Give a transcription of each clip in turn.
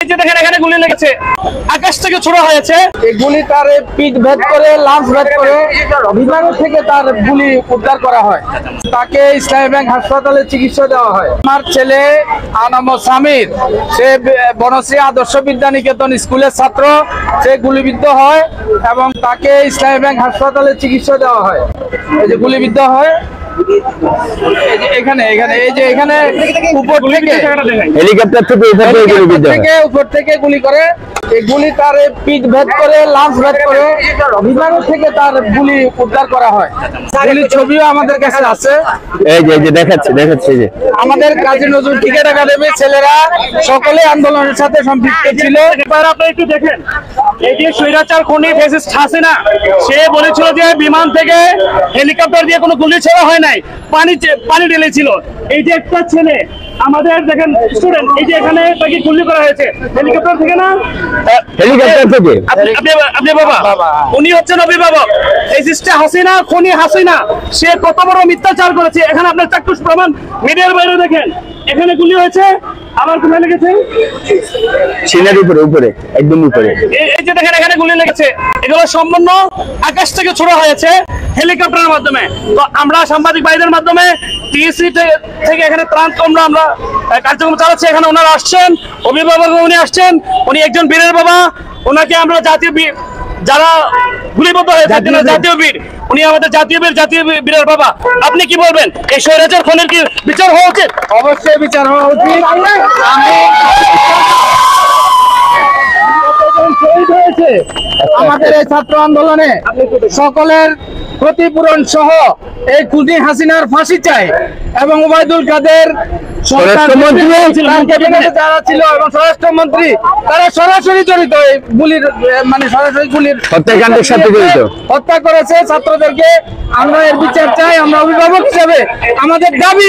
এখানে গুলি লেগেছে, আকাশ থেকে ছোড়া হয়েছে। এই গুলি তার পিঠ ভেদ করে লাঞ্চ ভেদ করে বিমান থেকে তার গুলি উদ্ধার করা হয়। তাকে ইসলামী ব্যাংক হাসপাতালে চিকিৎসা দেওয়া হয়। আমার ছেলে আনাম সামির, সে বনশ্রী আদর্শ বিদ্যা নিকেতন স্কুলের ছাত্র, সে গুলিবিদ্ধ হয় এবং তাকে ইসলামী ব্যাংক হাসপাতালে চিকিৎসা দেওয়া হয়। এই যে গুলিবিদ্ধ হয় এখানে উপর থেকে হেলিকপ্টার থেকে উপর থেকে গুলি করে। এই গুলি তার পিঠ ভেদ করে লাঞ্চ ভেদ করে বিমান থেকে তার গুলি উদ্ধার করা হয়। গুলির ছবিও আমাদের কাছে আছে। এই যে দেখাচ্ছে যে আমাদের কাজী নজরুল ক্রিকেট একাডেমির ছেলেরা সকলে আন্দোলনের সাথে সম্পৃক্ত ছিল। এবার আপনারা একটু দেখেন, এই যে স্বৈরাচার খুনি ফ্যাসিস্ট হাসিনা, সে বলেছিল যে বিমান থেকে হেলিকপ্টার দিয়ে কোনো গুলি ছোড়া হয় নাই, পানি ঢেলেছিল। এই যে একটা ছেলে আমাদের দেখেন স্টুডেন্ট, এই যে এখানে তাকে গুলি করা হয়েছে হেলিকপ্টার থেকে না, হেলিকপ্টার থেকে। আপনি বাবা, উনি হচ্ছেন অভিভাবক। এই সিস্টার হাসিনা, খুনি হাসিনা, সে কত বড় মিথ্যাচার করেছে। এখানে আপনার চাক্ষুষ প্রমাণ মিডিয়ার বাইরে দেখেন, এখানে গুলি হয়েছে। আবার কোথায় লেগেছে? সিনার উপরে একদম উপরে। এই যে দেখেন এখানে গুলি লেগেছে, এগুলো সম্পূর্ণ আকাশ থেকে ছোড়া হয়েছে হেলিকপ্টারের মাধ্যমে। তো আমরা সাংবাদিক ভাইদের মাধ্যমে টিএসসি থেকে এখানে ত্রাণ আমরা কার্যক্রম চালাচ্ছি। এখানে ওনারা আসছেন, অভিভাবক উনি আসছেন, উনি একজন বীরের বাবা। ওনাকে আমরা জাতীয় বীর, যারা গুলিবদ্ধ হয়েছে জাতীয় বীর, উনি আমাদের জাতীয় বীরের বাবা। আপনি কি বলবেন, এই স্বৈরাচার খুনের কি বিচার হওয়া উচিত? অবশ্যই বিচার হওয়া উচিত। আমাদের এই ছাত্র আন্দোলনে সকলের ক্ষতিপূরণ সহ এই খুনি হাসিনার ফাঁসি চাই এবং ওবায়দুল কাদের যারা ছিল এবং স্বরাষ্ট্রমন্ত্রী, তারা সরাসরি জড়িত এই গুলির, মানে সরাসরি গুলির হত্যাকাণ্ডের সাথে জড়িত, হত্যা করেছে ছাত্রদেরকে। আমরা এর বিচার চাই। আমরা অভিভাবক হিসেবে আমাদের দাবি,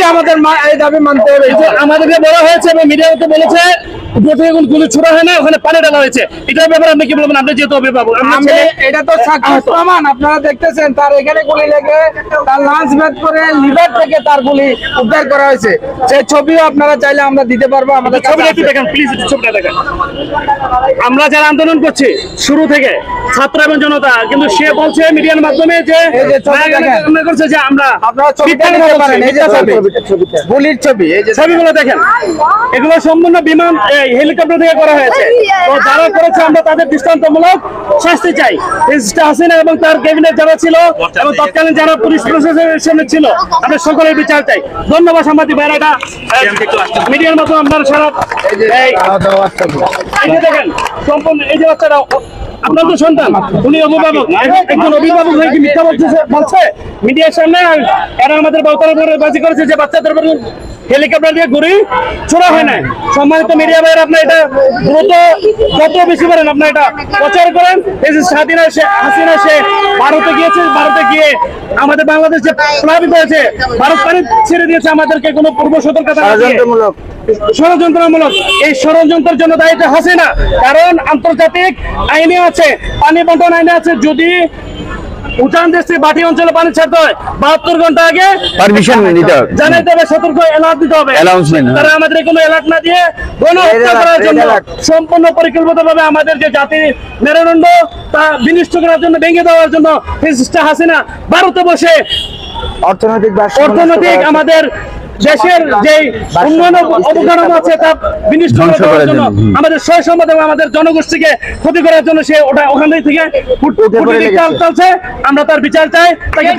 এই দাবি মানতে হবে। আমাদেরকে বলা হয়েছে এবং মিডিয়াতে বলেছে গুলি ছোড়া হয় না, ওখানে পানি ডালা হয়েছে। এটার ব্যাপারে আপনি কি বলবেন? আপনি যেহেতু অভিভাবক, এটা তো প্রমাণ আপনারা দেখতেছেন। তার এখানে গুলি লেগে তার লাঞ্চ ভেদ করে লিভার থেকে তার গুলি উদ্ধার করা হয়েছে। সেই ছবিও আপনারা চাইলে আমরা দিতে পারবো। আমাদের ছবিটা একটু দেখেন প্লিজ, ছবিটা দেখেন। আমরা যারা আন্দোলন করছি শুরু থেকে, ছাত্র এবং জনতা, কিন্তু সে বলছে মিডিয়ার মাধ্যমে যে করছে যে আমরা, আপনারা ছবিটা নিতে পারেন। এই যে গুলির ছবি, এই যে ছবিগুলো দেখেন, এগুলো সম্পূর্ণ বিমান হেলিকপ্টার থেকে করা হয়েছে। তো যারা করেছে আমরা তাদের দৃষ্টান্তমূলক শাস্তি চাই। হাসিনা এবং তার ক্যাবিনেট যারা ছিল এবং তৎকালীন যারা পুলিশ প্রশাসনের ছিল, আমরা সকলের বিচার চাই। ধন্যবাদ সাংবাদিক ভাইরা। এটা মিডিয়ার মাধ্যমে আপনারা সারা এই যে দেখেন সম্পূর্ণ, এই যে বাচ্চারা, আপনার তো সন্তান, উনি অভিভাবক, একজন অভিভাবক হয়ে কি মিথ্যা বলছে মিডিয়ার সামনে? এরা আমাদের বাজি করেছে যে বাচ্চাদের হেলিকপ্টার দিয়ে গুলি ছোড়া হয় না। সম্মানিত মিডিয়া ভাইয়ের, আপনার এটা দ্রুত যত বেশি পারেন আপনার এটা প্রচার করেন। এই যে হাসিনা সে ভারতে গিয়েছে, ভারতে গিয়ে আমাদের বাংলাদেশ যে প্লাবিত হয়েছে, ভারত পানি ছেড়ে দিয়েছে আমাদেরকে কোনো পূর্ব সতর্কতা, ষড়যন্ত্রমূলক। এই ষড়যন্ত্রের জন্য দায়িত্ব হাসিনা, কারণ আন্তর্জাতিক আইনে আছে, পানি বন্টন আইনে আছে, যদি উঠান দেশে বাটি অঞ্চলে পানি ছাড়তে হয় 72 ঘন্টা আগে পারমিশন নিতে হবে, জানাইতে হবে, সতর্ক অ্যালার্ট দিতে হবে। তারা আমাদের কোনো অ্যালার্ট না দিয়ে গণহত্যা করার জন্য সম্পূর্ণ পরিকল্পিতভাবে আমাদের যে জাতির মেরুদণ্ড তা বিনষ্ট করার জন্য, ভেঙে দেওয়ার জন্য হাসিনা ভারতে বসে অর্থনৈতিক আমাদের দেশের যে উন্নয়ন অবকাঠামো আছে তা বিনষ্ট করার জন্য, আমাদের সয় সম্পদ এবং আমাদের জনগোষ্ঠীকে ক্ষতি করার জন্য সে ওখান থেকে চলছে। আমরা তার বিচার চাই। তাকে